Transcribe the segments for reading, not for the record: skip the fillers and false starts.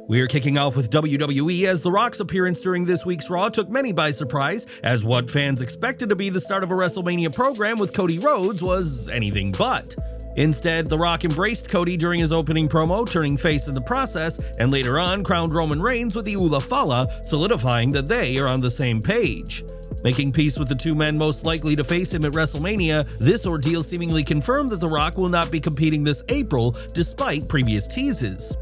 We're kicking off with WWE as The Rock's appearance during this week's Raw took many by surprise, as what fans expected to be the start of a WrestleMania program with Cody Rhodes was anything but. Instead, The Rock embraced Cody during his opening promo, turning face in the process, and later on crowned Roman Reigns with the Ula Fala, solidifying that they are on the same page. Making peace with the two men most likely to face him at WrestleMania, this ordeal seemingly confirmed that The Rock will not be competing this April, despite previous teases.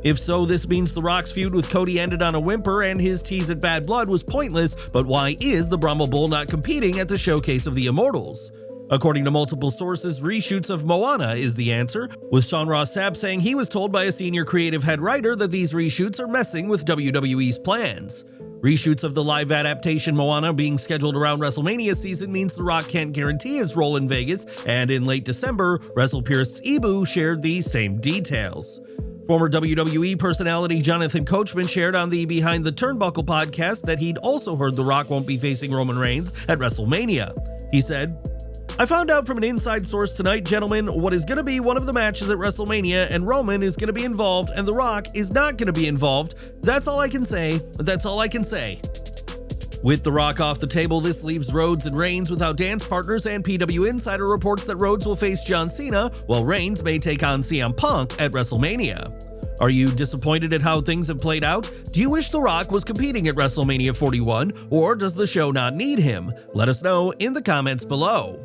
If so, this means The Rock's feud with Cody ended on a whimper and his tease at Bad Blood was pointless, but why is the Brahma Bull not competing at the Showcase of the Immortals? According to multiple sources, reshoots of Moana is the answer, with Sean Ross Sapp saying he was told by a senior creative head writer that these reshoots are messing with WWE's plans. Reshoots of the live adaptation Moana being scheduled around WrestleMania season means The Rock can't guarantee his role in Vegas, and in late December, WrestlePierce's Ibu shared the same details. Former WWE personality Jonathan Coachman shared on the Behind the Turnbuckle podcast that he'd also heard The Rock won't be facing Roman Reigns at WrestleMania. He said, "I found out from an inside source tonight, gentlemen, what is going to be one of the matches at WrestleMania, and Roman is going to be involved, and The Rock is not going to be involved. That's all I can say. That's all I can say." With The Rock off the table, this leaves Rhodes and Reigns without dance partners, and PW Insider reports that Rhodes will face John Cena, while Reigns may take on CM Punk at WrestleMania. Are you disappointed at how things have played out? Do you wish The Rock was competing at WrestleMania 41, or does the show not need him? Let us know in the comments below.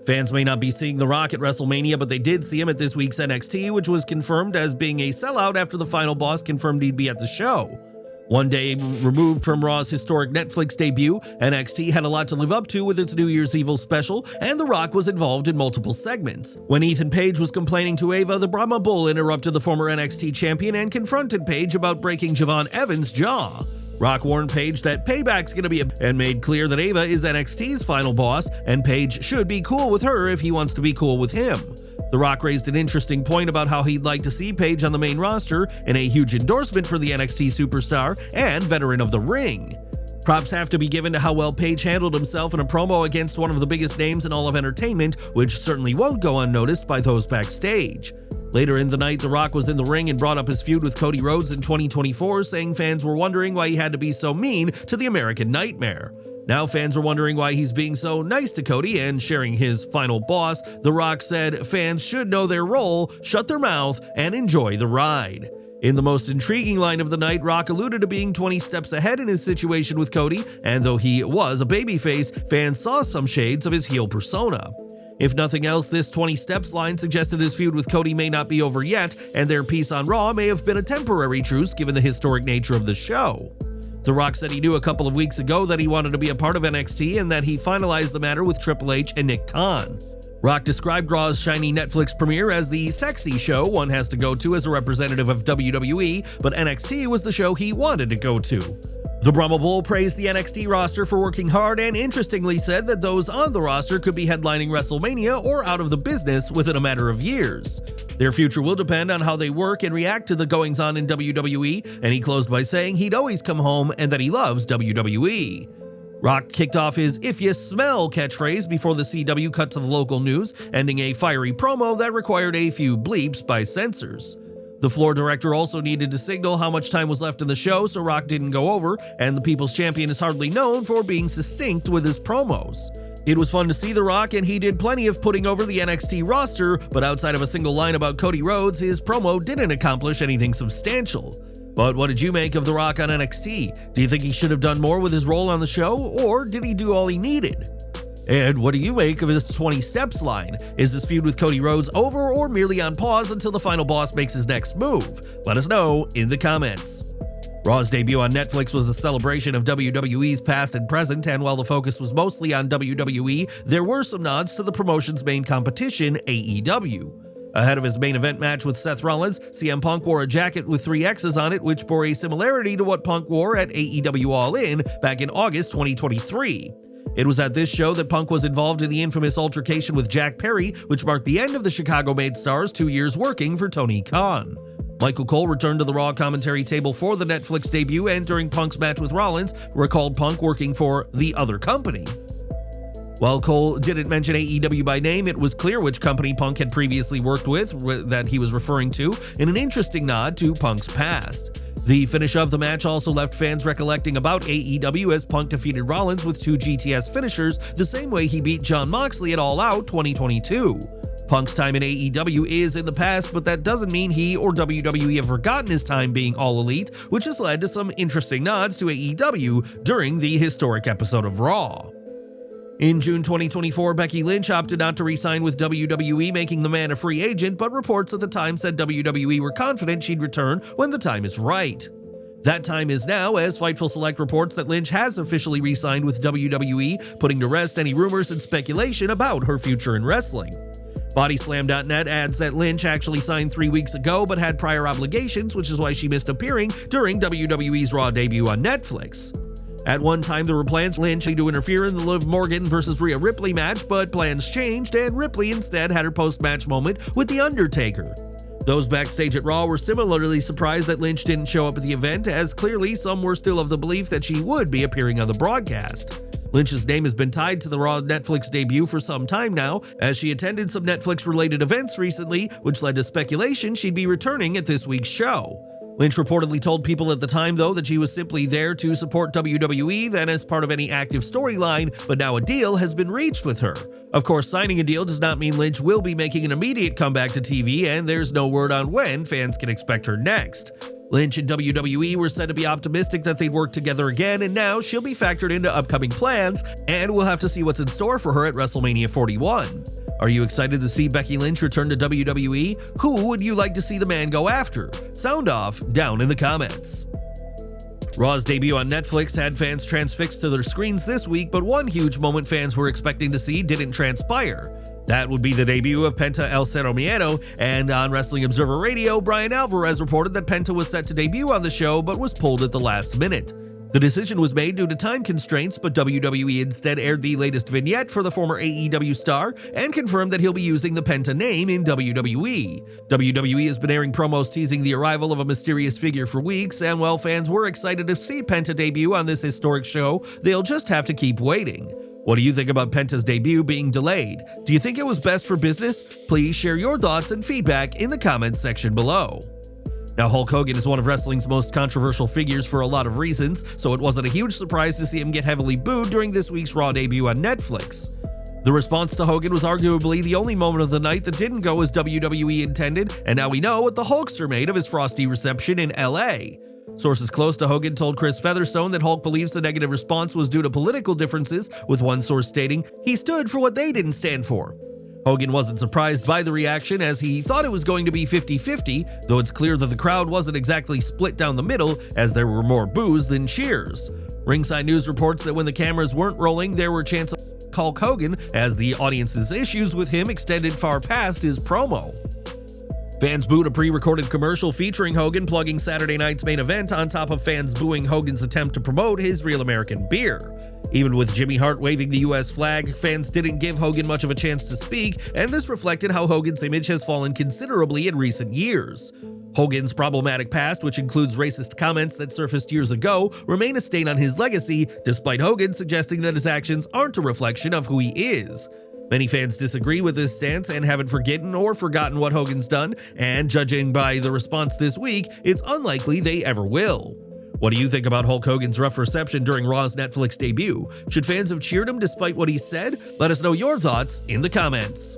Fans may not be seeing The Rock at WrestleMania, but they did see him at this week's NXT, which was confirmed as being a sellout after the final boss confirmed he'd be at the show. One day removed from Raw's historic Netflix debut, NXT had a lot to live up to with its New Year's Evil special, and The Rock was involved in multiple segments. When Ethan Page was complaining to Ava, the Brahma Bull interrupted the former NXT champion and confronted Page about breaking Javon Evans' jaw. Rock warned Page that payback's gonna be and made clear that Ava is NXT's final boss, and Page should be cool with her if he wants to be cool with him. The Rock raised an interesting point about how he'd like to see Page on the main roster, in a huge endorsement for the NXT superstar and veteran of the ring. Props have to be given to how well Page handled himself in a promo against one of the biggest names in all of entertainment, which certainly won't go unnoticed by those backstage. Later in the night, The Rock was in the ring and brought up his feud with Cody Rhodes in 2024, saying fans were wondering why he had to be so mean to the American Nightmare. Now fans are wondering why he's being so nice to Cody and sharing his final boss. The Rock said fans should know their role, shut their mouth, and enjoy the ride. In the most intriguing line of the night, Rock alluded to being 20 steps ahead in his situation with Cody, and though he was a babyface, fans saw some shades of his heel persona. If nothing else, this 20 steps line suggested his feud with Cody may not be over yet, and their piece on Raw may have been a temporary truce given the historic nature of the show. The Rock said he knew a couple of weeks ago that he wanted to be a part of NXT and that he finalized the matter with Triple H and Nick Khan. Rock described Raw's shiny Netflix premiere as the sexy show one has to go to as a representative of WWE, but NXT was the show he wanted to go to. The Brahma Bull praised the NXT roster for working hard and interestingly said that those on the roster could be headlining WrestleMania or out of the business within a matter of years. Their future will depend on how they work and react to the goings-on in WWE, and he closed by saying he'd always come home and that he loves WWE. Rock kicked off his "if you smell" catchphrase before the CW cut to the local news, ending a fiery promo that required a few bleeps by censors. The floor director also needed to signal how much time was left in the show so Rock didn't go over, and the People's Champion is hardly known for being succinct with his promos. It was fun to see The Rock, and he did plenty of putting over the NXT roster, but outside of a single line about Cody Rhodes, his promo didn't accomplish anything substantial. But what did you make of The Rock on NXT? Do you think he should have done more with his role on the show, or did he do all he needed? And what do you make of his 20 steps line? Is this feud with Cody Rhodes over or merely on pause until the final boss makes his next move? Let us know in the comments. Raw's debut on Netflix was a celebration of WWE's past and present, and while the focus was mostly on WWE, there were some nods to the promotion's main competition, AEW. Ahead of his main event match with Seth Rollins, CM Punk wore a jacket with 3 X's on it, which bore a similarity to what Punk wore at AEW All In back in August 2023. It was at this show that Punk was involved in the infamous altercation with Jack Perry, which marked the end of the Chicago-made Star's 2 years working for Tony Khan. Michael Cole returned to the Raw commentary table for the Netflix debut, and during Punk's match with Rollins, recalled Punk working for the other company. While Cole didn't mention AEW by name, it was clear which company Punk had previously worked with that he was referring to, in an interesting nod to Punk's past. The finish of the match also left fans recollecting about AEW as Punk defeated Rollins with 2 GTS finishers the same way he beat Jon Moxley at All Out 2022. Punk's time in AEW is in the past, but that doesn't mean he or WWE have forgotten his time being All Elite, which has led to some interesting nods to AEW during the historic episode of Raw. In June 2024, Becky Lynch opted not to re-sign with WWE, making the man a free agent, but reports at the time said WWE were confident she'd return when the time is right. That time is now, as Fightful Select reports that Lynch has officially re-signed with WWE, putting to rest any rumors and speculation about her future in wrestling. Bodyslam.net adds that Lynch actually signed 3 weeks ago but had prior obligations, which is why she missed appearing during WWE's Raw debut on Netflix. At one time, there were plans for Lynch to interfere in the Liv Morgan vs. Rhea Ripley match, but plans changed, and Ripley instead had her post-match moment with The Undertaker. Those backstage at Raw were similarly surprised that Lynch didn't show up at the event, as clearly some were still of the belief that she would be appearing on the broadcast. Lynch's name has been tied to the Raw Netflix debut for some time now, as she attended some Netflix-related events recently, which led to speculation she'd be returning at this week's show. Lynch reportedly told people at the time, though, that she was simply there to support WWE than as part of any active storyline, but now a deal has been reached with her. Of course, signing a deal does not mean Lynch will be making an immediate comeback to TV, and there's no word on when fans can expect her next. Lynch and WWE were said to be optimistic that they'd work together again, and now she'll be factored into upcoming plans, and we'll have to see what's in store for her at WrestleMania 41. Are you excited to see Becky Lynch return to WWE? Who would you like to see the man go after? Sound off down in the comments. Raw's debut on Netflix had fans transfixed to their screens this week, but one huge moment fans were expecting to see didn't transpire. That would be the debut of Penta El Cero Miedo, and on Wrestling Observer Radio, Brian Alvarez reported that Penta was set to debut on the show but was pulled at the last minute. The decision was made due to time constraints, but WWE instead aired the latest vignette for the former AEW star and confirmed that he'll be using the Penta name in WWE. WWE has been airing promos teasing the arrival of a mysterious figure for weeks, and while fans were excited to see Penta debut on this historic show, they'll just have to keep waiting. What do you think about Penta's debut being delayed? Do you think it was best for business? Please share your thoughts and feedback in the comments section below. Now, Hulk Hogan is one of wrestling's most controversial figures for a lot of reasons, so it wasn't a huge surprise to see him get heavily booed during this week's Raw debut on Netflix. The response to Hogan was arguably the only moment of the night that didn't go as WWE intended, and now we know what the Hulkster made of his frosty reception in LA. Sources close to Hogan told Chris Featherstone that Hulk believes the negative response was due to political differences, with one source stating he stood for what they didn't stand for. Hogan wasn't surprised by the reaction, as he thought it was going to be 50-50, though it's clear that the crowd wasn't exactly split down the middle, as there were more boos than cheers. Ringside News reports that when the cameras weren't rolling, there were chants of Hulk Hogan, as the audience's issues with him extended far past his promo. Fans booed a pre-recorded commercial featuring Hogan plugging Saturday night's main event, on top of fans booing Hogan's attempt to promote his Real American beer. Even with Jimmy Hart waving the US flag, fans didn't give Hogan much of a chance to speak, and this reflected how Hogan's image has fallen considerably in recent years. Hogan's problematic past, which includes racist comments that surfaced years ago, remain a stain on his legacy, despite Hogan suggesting that his actions aren't a reflection of who he is. Many fans disagree with this stance and haven't forgotten what Hogan's done, and judging by the response this week, it's unlikely they ever will. What do you think about Hulk Hogan's rough reception during Raw's Netflix debut? Should fans have cheered him despite what he said? Let us know your thoughts in the comments.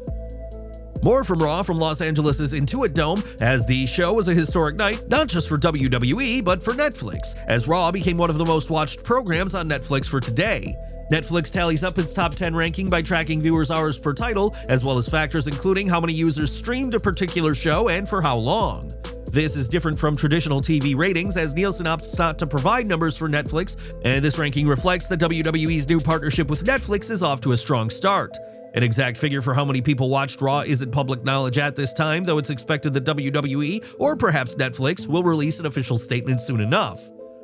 More from Raw from Los Angeles' Intuit Dome, as the show was a historic night, not just for WWE, but for Netflix, as Raw became one of the most watched programs on Netflix for today. Netflix tallies up its top 10 ranking by tracking viewers' hours per title, as well as factors including how many users streamed a particular show and for how long. This is different from traditional TV ratings, as Nielsen opts not to provide numbers for Netflix, and this ranking reflects that WWE's new partnership with Netflix is off to a strong start. An exact figure for how many people watched Raw isn't public knowledge at this time, though it's expected that WWE, or perhaps Netflix, will release an official statement soon enough.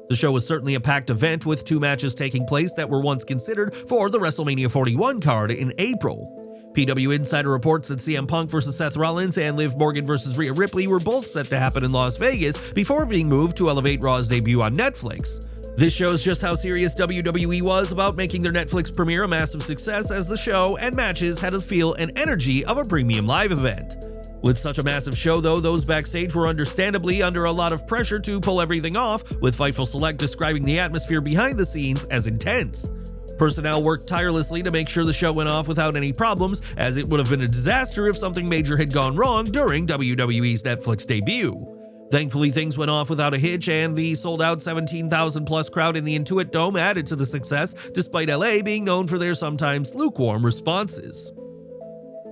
The show was certainly a packed event, with 2 matches taking place that were once considered for the WrestleMania 41 card in April. PW Insider reports that CM Punk vs. Seth Rollins and Liv Morgan vs. Rhea Ripley were both set to happen in Las Vegas before being moved to elevate Raw's debut on Netflix. This shows just how serious WWE was about making their Netflix premiere a massive success, as the show and matches had a feel and energy of a premium live event. With such a massive show though, those backstage were understandably under a lot of pressure to pull everything off, with Fightful Select describing the atmosphere behind the scenes as intense. Personnel worked tirelessly to make sure the show went off without any problems, as it would have been a disaster if something major had gone wrong during WWE's Netflix debut. Thankfully, things went off without a hitch, and the sold-out 17,000 plus crowd in the Intuit Dome added to the success, despite LA being known for their sometimes lukewarm responses.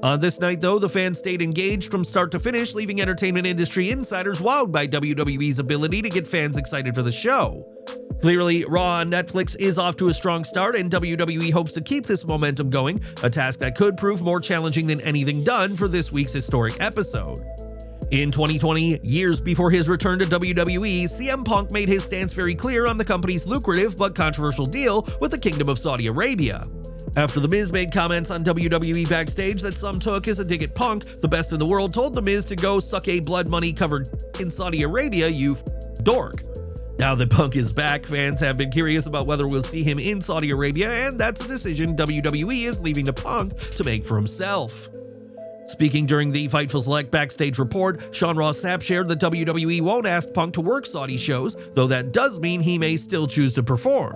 On this night, though, the fans stayed engaged from start to finish, leaving entertainment industry insiders wowed by WWE's ability to get fans excited for the show. Clearly, Raw on Netflix is off to a strong start, and WWE hopes to keep this momentum going, a task that could prove more challenging than anything done for this week's historic episode. In 2020, years before his return to WWE, CM Punk made his stance very clear on the company's lucrative but controversial deal with the Kingdom of Saudi Arabia. After The Miz made comments on WWE Backstage that some took as a dig at Punk, the best in the world told The Miz to go suck a blood money covered in Saudi Arabia, you dork. Now that Punk is back, fans have been curious about whether we'll see him in Saudi Arabia, and that's a decision WWE is leaving to Punk to make for himself. Speaking during the Fightful Select backstage report, Sean Ross Sapp shared that WWE won't ask Punk to work Saudi shows, though that does mean he may still choose to perform.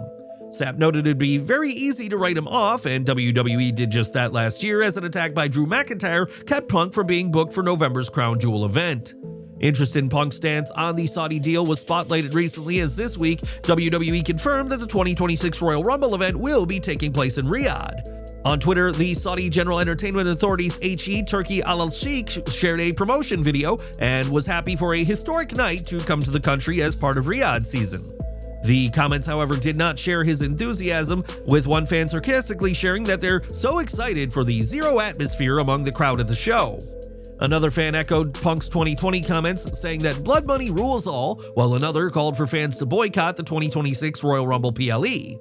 Sapp noted it'd be very easy to write him off, and WWE did just that last year as an attack by Drew McIntyre kept Punk from being booked for November's Crown Jewel event. Interest in Punk's stance on the Saudi deal was spotlighted recently, as this week, WWE confirmed that the 2026 Royal Rumble event will be taking place in Riyadh. On Twitter, the Saudi General Entertainment Authority's HE Turkey Al-Sheikh shared a promotion video and was happy for a historic night to come to the country as part of Riyadh season. The comments, however, did not share his enthusiasm, with one fan sarcastically sharing that they're so excited for the zero atmosphere among the crowd at the show. Another fan echoed Punk's 2020 comments, saying that blood money rules all, while another called for fans to boycott the 2026 Royal Rumble PLE.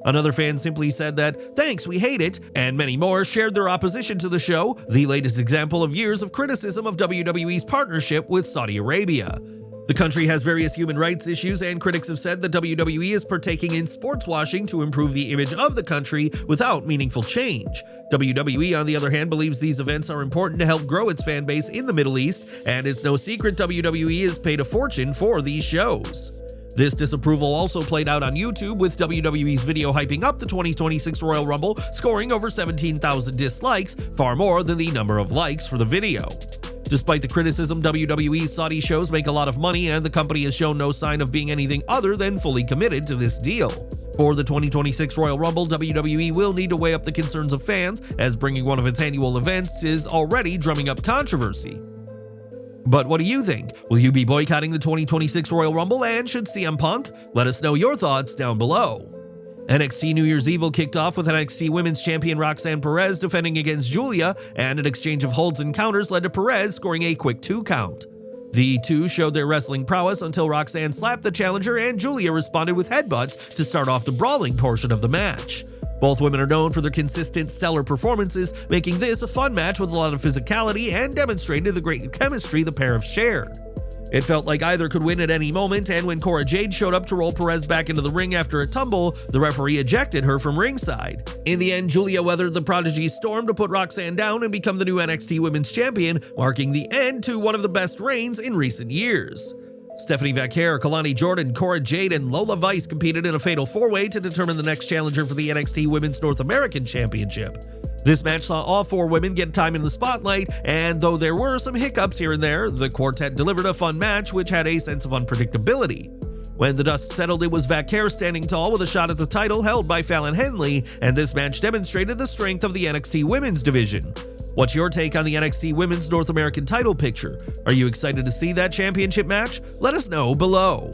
Another fan simply said that, "Thanks, we hate it," and many more shared their opposition to the show, the latest example of years of criticism of WWE's partnership with Saudi Arabia. The country has various human rights issues, and critics have said that WWE is partaking in sports washing to improve the image of the country without meaningful change. WWE, on the other hand, believes these events are important to help grow its fan base in the Middle East, and it's no secret WWE has paid a fortune for these shows. This disapproval also played out on YouTube, with WWE's video hyping up the 2026 Royal Rumble, scoring over 17,000 dislikes, far more than the number of likes for the video. Despite the criticism, WWE's Saudi shows make a lot of money, and the company has shown no sign of being anything other than fully committed to this deal. For the 2026 Royal Rumble, WWE will need to weigh up the concerns of fans, as bringing one of its annual events is already drumming up controversy. But what do you think? Will you be boycotting the 2026 Royal Rumble, and should CM Punk? Let us know your thoughts down below. NXT New Year's Evil kicked off with NXT Women's Champion Roxanne Perez defending against Giulia, and an exchange of holds and counters led to Perez scoring a quick 2 count. The two showed their wrestling prowess until Roxanne slapped the challenger, and Giulia responded with headbutts to start off the brawling portion of the match. Both women are known for their consistent, stellar performances, making this a fun match with a lot of physicality and demonstrated the great chemistry the pair have shared. It felt like either could win at any moment, and when Cora Jade showed up to roll Perez back into the ring after a tumble, the referee ejected her from ringside. In the end, Giulia weathered the Prodigy's storm to put Roxanne down and become the new NXT Women's Champion, marking the end to one of the best reigns in recent years. Stephanie Vaquer, Kalani Jordan, Cora Jade, and Lola Vice competed in a fatal 4-way to determine the next challenger for the NXT Women's North American Championship. This match saw all 4 women get time in the spotlight, and though there were some hiccups here and there, the quartet delivered a fun match which had a sense of unpredictability. When the dust settled, it was Vaquer standing tall with a shot at the title held by Fallon Henley, and this match demonstrated the strength of the NXT Women's division. What's your take on the NXT Women's North American title picture? Are you excited to see that championship match? Let us know below.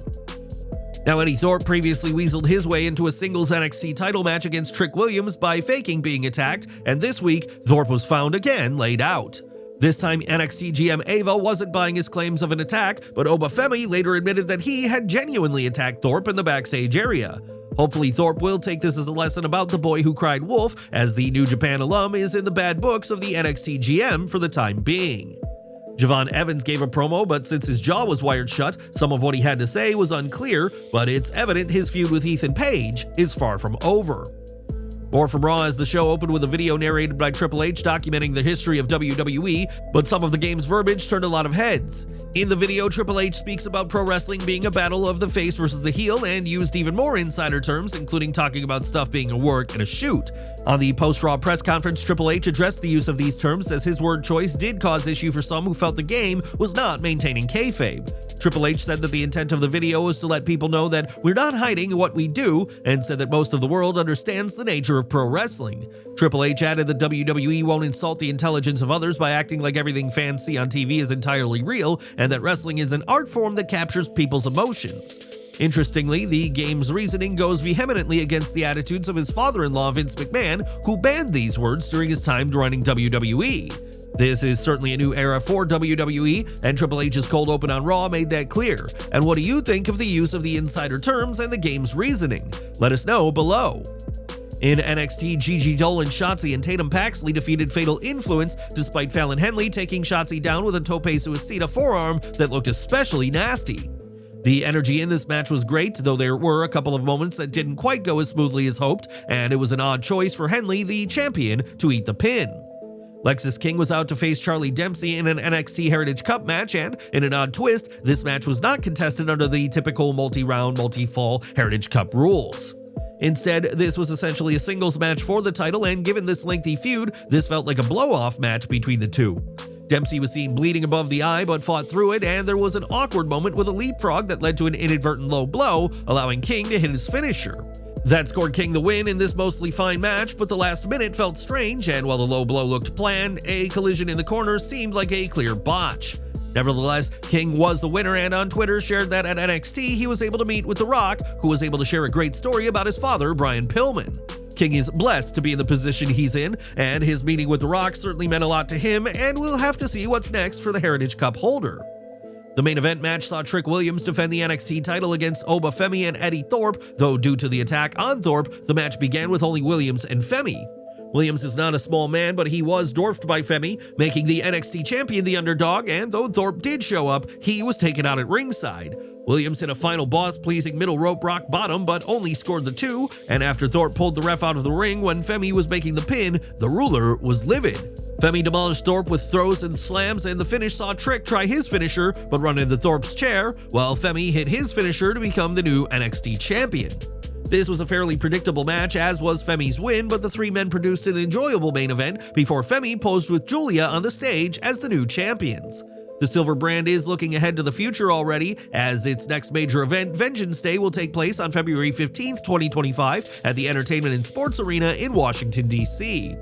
Now, Eddie Thorpe previously weaseled his way into a singles NXT title match against Trick Williams by faking being attacked, and this week, Thorpe was found again laid out. This time, NXT GM Ava wasn't buying his claims of an attack, but Oba Femi later admitted that he had genuinely attacked Thorpe in the backstage area. Hopefully, Thorpe will take this as a lesson about the boy who cried wolf, as the New Japan alum is in the bad books of the NXT GM for the time being. Javon Evans gave a promo, but since his jaw was wired shut, some of what he had to say was unclear, but it's evident his feud with Ethan Page is far from over. Or from Raw, as the show opened with a video narrated by Triple H documenting the history of WWE, but some of the game's verbiage turned a lot of heads. In the video, Triple H speaks about pro wrestling being a battle of the face versus the heel and used even more insider terms, including talking about stuff being a work and a shoot. On the post-Raw press conference, Triple H addressed the use of these terms as his word choice did cause issue for some who felt the game was not maintaining kayfabe. Triple H said that the intent of the video was to let people know that we're not hiding what we do, and said that most of the world understands the nature of pro wrestling. Triple H added that WWE won't insult the intelligence of others by acting like everything fans see on TV is entirely real, and that wrestling is an art form that captures people's emotions. Interestingly, the game's reasoning goes vehemently against the attitudes of his father-in-law Vince McMahon, who banned these words during his time running WWE. This is certainly a new era for WWE, and Triple H's cold open on Raw made that clear. And what do you think of the use of the insider terms and the game's reasoning? Let us know below. In NXT, Gigi, Dolin, Shotzi, and Tatum Paxley defeated Fatal Influence, despite Fallon Henley taking Shotzi down with a tope suicida forearm that looked especially nasty. The energy in this match was great, though there were a couple of moments that didn't quite go as smoothly as hoped, and it was an odd choice for Henley, the champion, to eat the pin. Lexis King was out to face Charlie Dempsey in an NXT Heritage Cup match, and in an odd twist, this match was not contested under the typical multi-round, multi-fall Heritage Cup rules. Instead, this was essentially a singles match for the title, and given this lengthy feud, this felt like a blow-off match between the two. Dempsey was seen bleeding above the eye but fought through it, and there was an awkward moment with a leapfrog that led to an inadvertent low blow, allowing King to hit his finisher. That scored King the win in this mostly fine match, but the last minute felt strange, and while the low blow looked planned, a collision in the corner seemed like a clear botch. Nevertheless, King was the winner, and on Twitter shared that at NXT he was able to meet with The Rock, who was able to share a great story about his father, Brian Pillman. King is blessed to be in the position he's in, and his meeting with The Rock certainly meant a lot to him, and we'll have to see what's next for the Heritage Cup holder. The main event match saw Trick Williams defend the NXT title against Oba Femi and Eddy Thorpe, though due to the attack on Thorpe, the match began with only Williams and Femi. Williams is not a small man, but he was dwarfed by Femi, making the NXT champion the underdog, and though Thorpe did show up, he was taken out at ringside. Williams hit a final boss-pleasing middle rope rock bottom, but only scored the 2, and after Thorpe pulled the ref out of the ring when Femi was making the pin, the ruler was livid. Femi demolished Thorpe with throws and slams, and the finish saw Trick try his finisher, but run into Thorpe's chair, while Femi hit his finisher to become the new NXT champion. This was a fairly predictable match, as was Femi's win, but the three men produced an enjoyable main event before Femi posed with Giulia on the stage as the new champions. The Silver brand is looking ahead to the future already, as its next major event, Vengeance Day, will take place on February 15th, 2025 at the Entertainment and Sports Arena in Washington, D.C.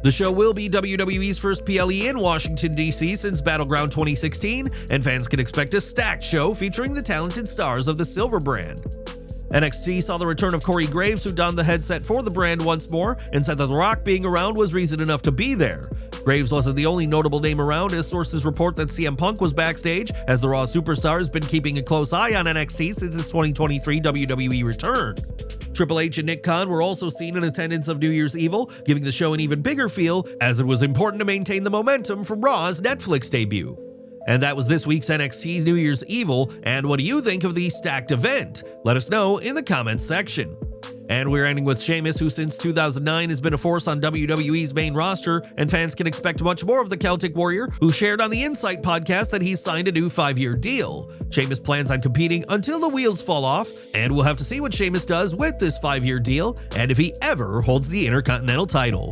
The show will be WWE's first PLE in Washington, D.C. since Battleground 2016, and fans can expect a stacked show featuring the talented stars of the Silver brand. NXT saw the return of Corey Graves, who donned the headset for the brand once more and said that The Rock being around was reason enough to be there. Graves wasn't the only notable name around, as sources report that CM Punk was backstage, as the Raw superstar has been keeping a close eye on NXT since its 2023 WWE return. Triple H and Nick Khan were also seen in attendance of New Year's Evil, giving the show an even bigger feel, as it was important to maintain the momentum from Raw's Netflix debut. And that was this week's NXT's New Year's Evil, and what do you think of the stacked event? Let us know in the comments section. And we're ending with Sheamus, who since 2009 has been a force on WWE's main roster, and fans can expect much more of the Celtic Warrior, who shared on the Insight podcast that he's signed a new 5-year deal. Sheamus plans on competing until the wheels fall off, and we'll have to see what Sheamus does with this 5-year deal, and if he ever holds the Intercontinental title.